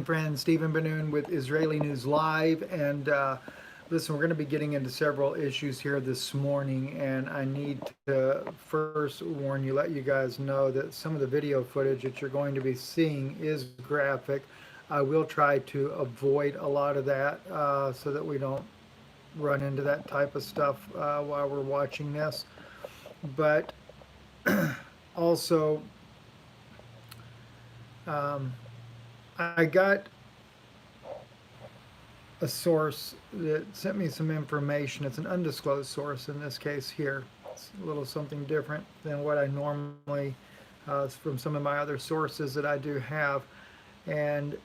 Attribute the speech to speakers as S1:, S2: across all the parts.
S1: Friends, Stephen Ben-Nun with Israeli News Live, and listen, we're going to be getting into several issues here this morning, and I need to first warn you, let you guys know that some of the video footage that you're going to be seeing is graphic. I will try to avoid a lot of that so that we don't run into that type of stuff while we're watching this. But also, um, I got a source that sent me some information. It's an undisclosed source in this case here. It's a little something different than what I normally, from some of my other sources that I do have. And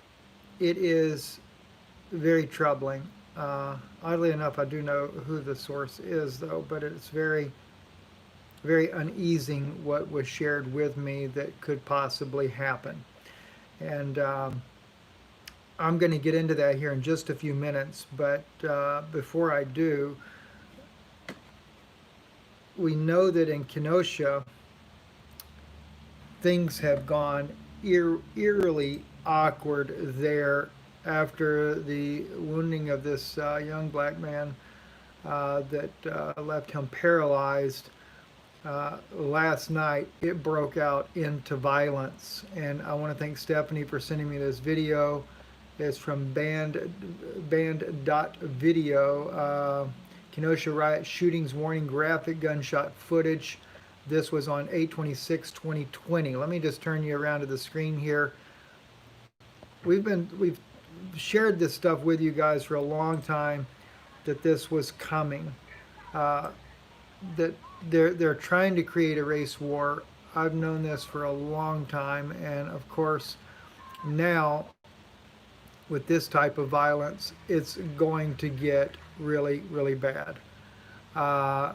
S1: it is very troubling. Oddly enough, I do know who the source is, though, but it's very, very uneasing what was shared with me that could possibly happen. And I'm going to get into that here in just a few minutes, but before I do, we know that in Kenosha, things have gone eerily awkward there after the wounding of this young black man that left him paralyzed. Last night, it broke out into violence, and I want to thank Stephanie for sending me this video. It's from Band.video. Kenosha riot shootings warning, graphic gunshot footage. This was on 8/26/2020. Let me just turn you around to the screen here. We've shared this stuff with you guys for a long time that this was coming. That they're trying to create a race war. I've known this for a long time, and of course now with this type of violence, it's going to get really, really bad. Uh,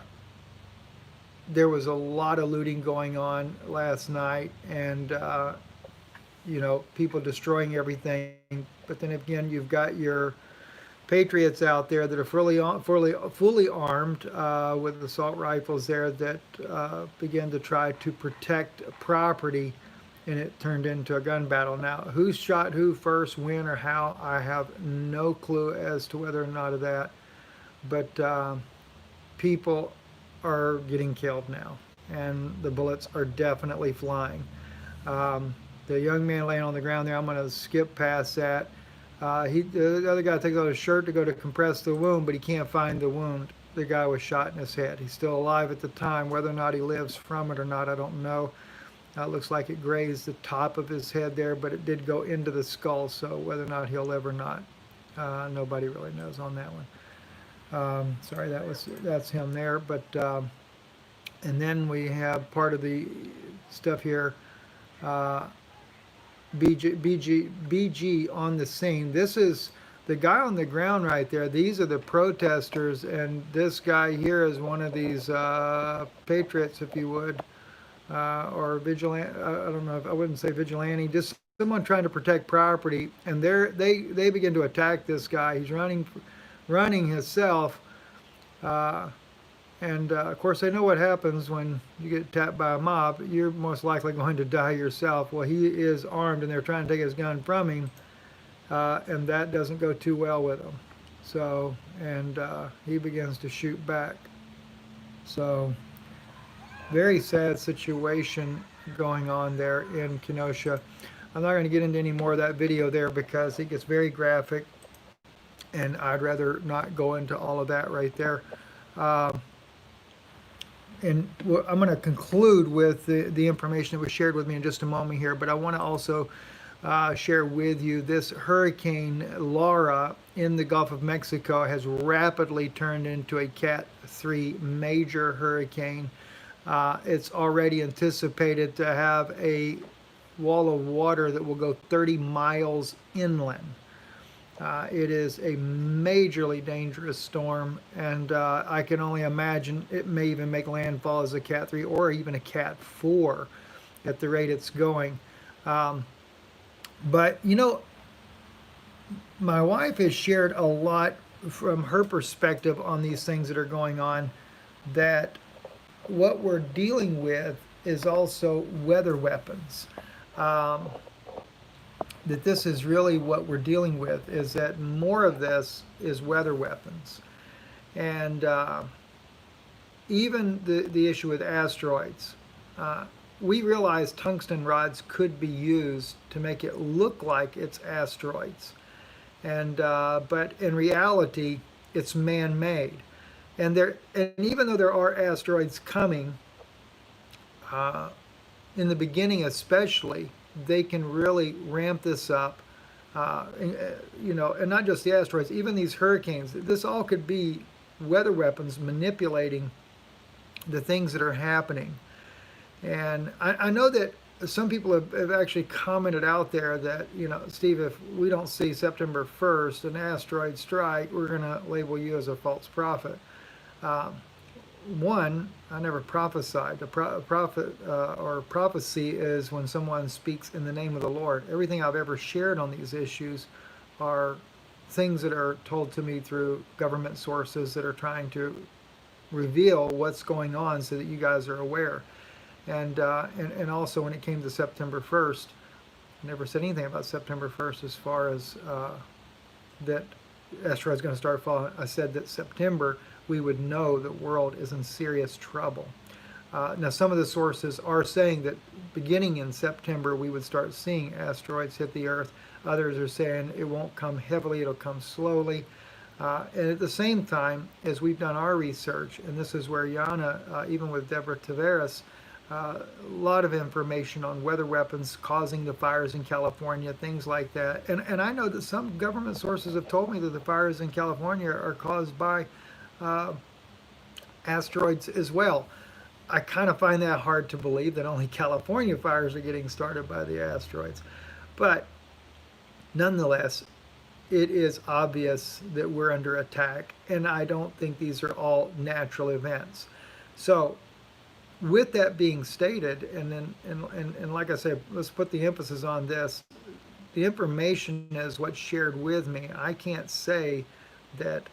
S1: there was a lot of looting going on last night, and people destroying everything. But then again, you've got your patriots out there that are fully armed with assault rifles there that begin to try to protect property, and it turned into a gun battle. Now, who shot who first, when, or how, I have no clue as to whether or not of that. But people are getting killed now, and the bullets are definitely flying. The young man laying on the ground there, I'm going to skip past that. The other guy takes out his shirt to go to compress the wound, but he can't find the wound. The guy was shot in his head. He's still alive at the time. Whether or not he lives from it or not, I don't know. It looks like it grazed the top of his head there, but it did go into the skull, so whether or not he'll live or not, nobody really knows on that one. Sorry, that's him there. But and then we have part of the stuff here. BG on the scene. This is the guy on the ground right there. These are the protesters, and this guy here is one of these patriots, if you would. Or vigilante. I don't know if I wouldn't say vigilante, just someone trying to protect property, and they begin to attack this guy. He's running himself, and of course they know what happens when you get tapped by a mob. You're most likely going to die yourself. Well, he is armed, and they're trying to take his gun from him, and that doesn't go too well with him. So, and he begins to shoot back. So, very sad situation going on there in Kenosha. I'm not going to get into any more of that video there because it gets very graphic, and I'd rather not go into all of that right there. And I'm going to conclude with the information that was shared with me in just a moment here, but I want to also share with you this Hurricane Laura in the Gulf of Mexico has rapidly turned into a Cat 3 major hurricane. It's already anticipated to have a wall of water that will go 30 miles inland. It is a majorly dangerous storm, and I can only imagine it may even make landfall as a Cat 3 or even a Cat 4 at the rate it's going. But, my wife has shared a lot from her perspective on these things that are going on, that what we're dealing with is also weather weapons. that this is really what we're dealing with, is that more of this is weather weapons. And even the issue with asteroids. Uh, we realize tungsten rods could be used to make it look like it's asteroids. And but in reality, it's man-made. And even though there are asteroids coming, uh, in the beginning especially, they can really ramp this up. And not just the asteroids, even these hurricanes. This all could be weather weapons manipulating the things that are happening. And I know that some people have actually commented out there that, Steve, if we don't see September 1st an asteroid strike, we're going to label you as a false prophet. Um, One, I never prophesied. A prophet or prophecy is when someone speaks in the name of the Lord. Everything I've ever shared on these issues are things that are told to me through government sources that are trying to reveal what's going on so that you guys are aware. And also when it came to September 1st, I never said anything about September 1st as far as that asteroid's going to start falling. I said that September we would know the world is in serious trouble. Now some of the sources are saying that beginning in September we would start seeing asteroids hit the Earth. Others are saying it won't come heavily, it'll come slowly. And at the same time, as we've done our research, and this is where Yana, even with Deborah Taveras, a lot of information on weather weapons causing the fires in California, things like that. And I know that some government sources have told me that the fires in California are caused by asteroids as well. I kind of find that hard to believe that only California fires are getting started by the asteroids. But nonetheless, it is obvious that we're under attack, and I don't think these are all natural events. So with that being stated, and like I said, let's put the emphasis on this. The information is what's shared with me. I can't say that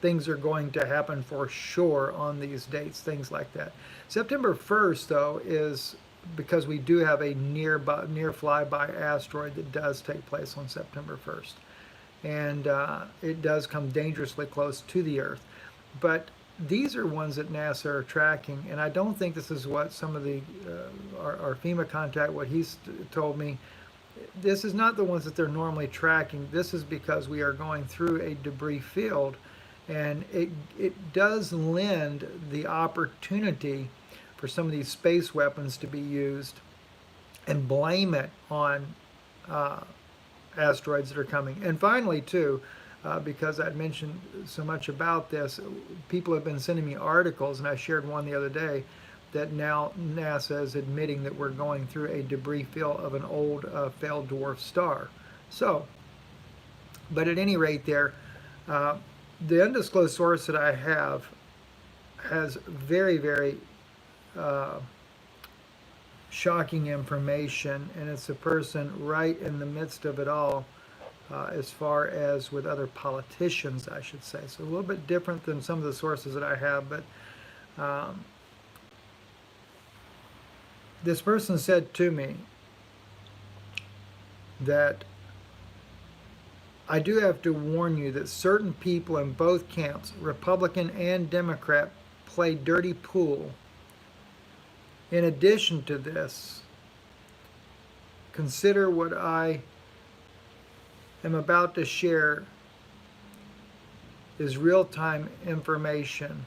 S1: things are going to happen for sure on these dates, things like that. September 1st, though, is because we do have a near flyby asteroid that does take place on September 1st. And it does come dangerously close to the Earth. But these are ones that NASA are tracking, and I don't think this is what some of the our FEMA contact, what he's told me. This is not the ones that they're normally tracking. This is because we are going through a debris field, and it does lend the opportunity for some of these space weapons to be used and blame it on asteroids that are coming. And finally, too, because I'd mentioned so much about this, people have been sending me articles, and I shared one the other day, that now NASA is admitting that we're going through a debris field of an old failed dwarf star. So, but at any rate there, the undisclosed source that I have has very, very shocking information, and it's a person right in the midst of it all, as far as with other politicians, I should say. So a little bit different than some of the sources that I have, but this person said to me that I do have to warn you that certain people in both camps, Republican and Democrat, play dirty pool. In addition to this, consider what I am about to share is real-time information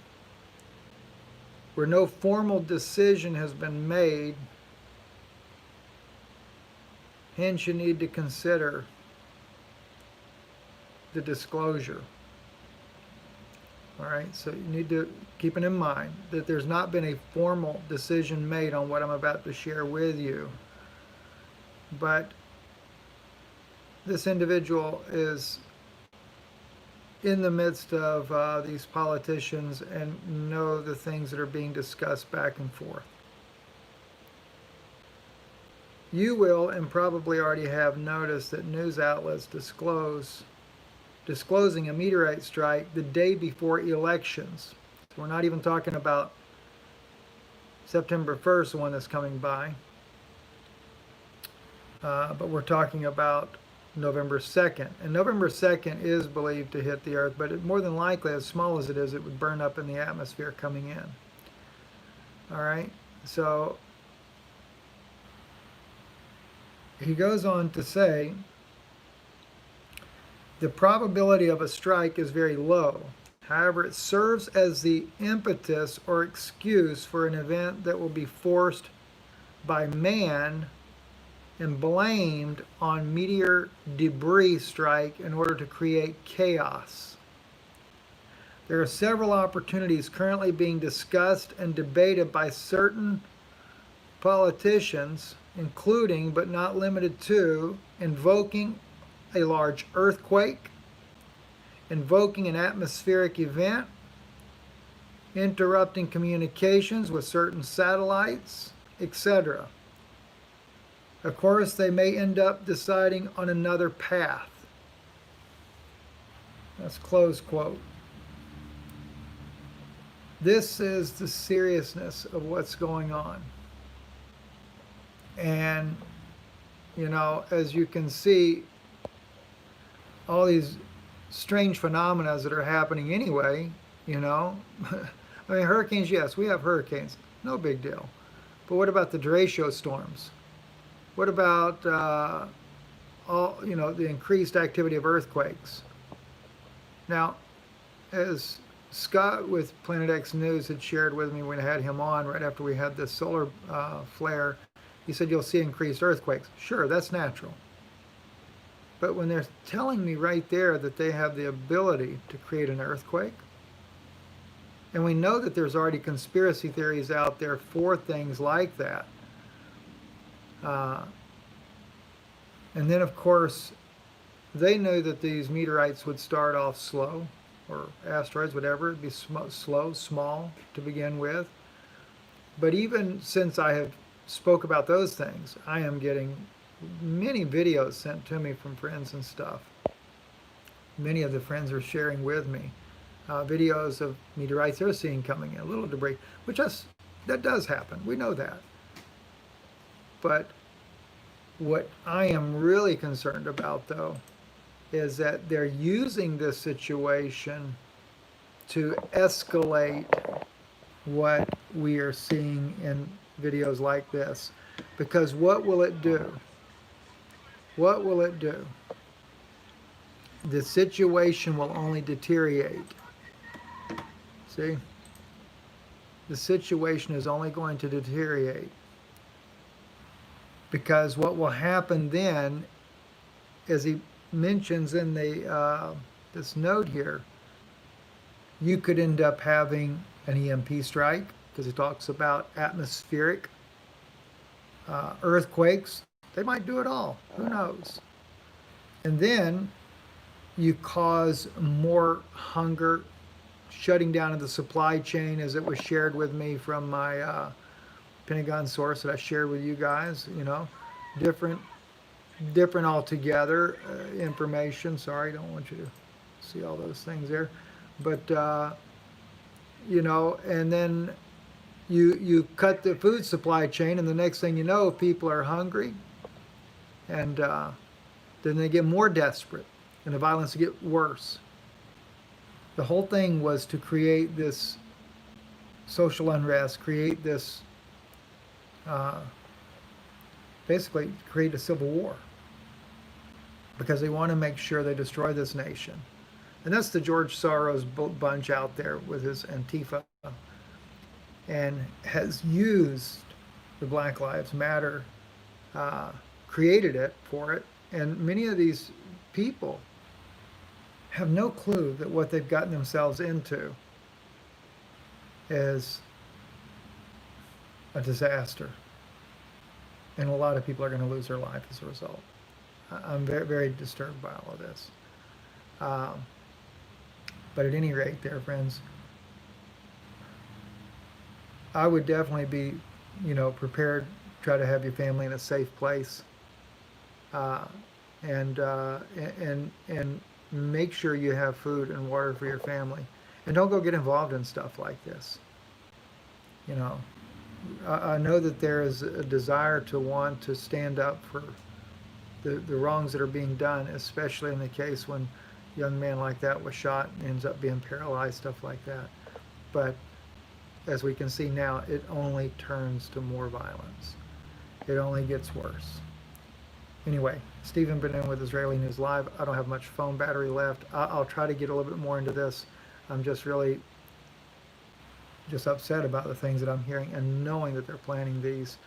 S1: where no formal decision has been made. Hence, you need to consider the disclosure. All right, so you need to keep it in mind that there's not been a formal decision made on what I'm about to share with you. But this individual is in the midst of these politicians and know the things that are being discussed back and forth. You will, and probably already have, noticed that news outlets disclosing a meteorite strike the day before elections. So we're not even talking about September 1st, the one that's coming by. but we're talking about November 2nd. And November 2nd is believed to hit the Earth, but more than likely, as small as it is, it would burn up in the atmosphere coming in. All right, so he goes on to say, the probability of a strike is very low. However, it serves as the impetus or excuse for an event that will be forced by man and blamed on meteor debris strike in order to create chaos. There are several opportunities currently being discussed and debated by certain politicians, including but not limited to invoking a large earthquake, invoking an atmospheric event, interrupting communications with certain satellites, etc. Of course, they may end up deciding on another path. That's close quote. This is the seriousness of what's going on. And, you know, as you can see, all these strange phenomena that are happening anyway, you know. I mean, hurricanes, yes, we have hurricanes. No big deal. But what about the derecho storms? What about all, you know, the increased activity of earthquakes? Now, as Scott with Planet X News had shared with me when I had him on right after we had this solar flare, he said you'll see increased earthquakes. Sure, that's natural. But when they're telling me right there that they have the ability to create an earthquake, and we know that there's already conspiracy theories out there for things like that. And then, of course, they knew that these meteorites would start off slow, or asteroids, whatever. It'd be slow, small to begin with. But even since I have spoke about those things, I am getting many videos sent to me from friends and stuff. Many of the friends are sharing with me videos of meteorites they're seeing coming in, a little debris, which that does happen. We know that. But what I am really concerned about, though, is that they're using this situation to escalate what we are seeing in videos like this. Because what will it do? What will it do? The situation will only deteriorate. See? The situation is only going to deteriorate. Because what will happen then, as he mentions in the this note here, you could end up having an EMP strike, because he talks about atmospheric earthquakes. They might do it all. Who knows? And then you cause more hunger, shutting down of the supply chain, as it was shared with me from my Pentagon source that I shared with you guys. You know, different altogether information. Sorry, I don't want you to see all those things there. But you know, and then you cut the food supply chain, and the next thing you know, people are hungry, and then they get more desperate, and the violence will get worse. The whole thing was to create this social unrest, create this, basically create a civil war, because they want to make sure they destroy this nation. And that's the George Soros bunch out there with his Antifa, and has used the Black Lives Matter, created it for it. And many of these people have no clue that what they've gotten themselves into is a disaster. And a lot of people are going to lose their life as a result. I'm very, very disturbed by all of this. But at any rate there, friends, I would definitely be, you know, prepared, try to have your family in a safe place. And make sure you have food and water for your family. And don't go get involved in stuff like this. I know that there is a desire to want to stand up for the wrongs that are being done, especially in the case when a young man like that was shot and ends up being paralyzed, stuff like that. But as we can see now, it only turns to more violence. It only gets worse. Anyway, Stephen Ben-Nun with Israeli News Live. I don't have much phone battery left. I'll try to get a little bit more into this. I'm just really just upset about the things that I'm hearing and knowing that they're planning these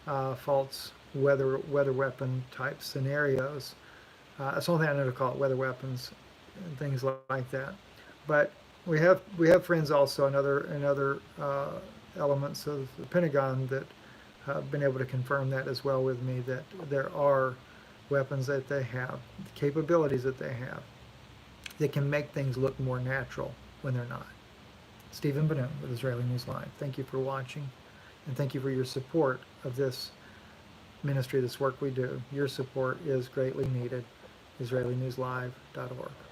S1: false weather weapon type scenarios. That's the only thing I know to call it, weather weapons and things like that. But we have friends also in other elements of the Pentagon that have been able to confirm that as well with me, that there are weapons that they have, capabilities that they have, that can make things look more natural when they're not. Stephen Ben-Nun with Israeli News Live. Thank you for watching, and thank you for your support of this ministry, this work we do. Your support is greatly needed. IsraeliNewsLive.org.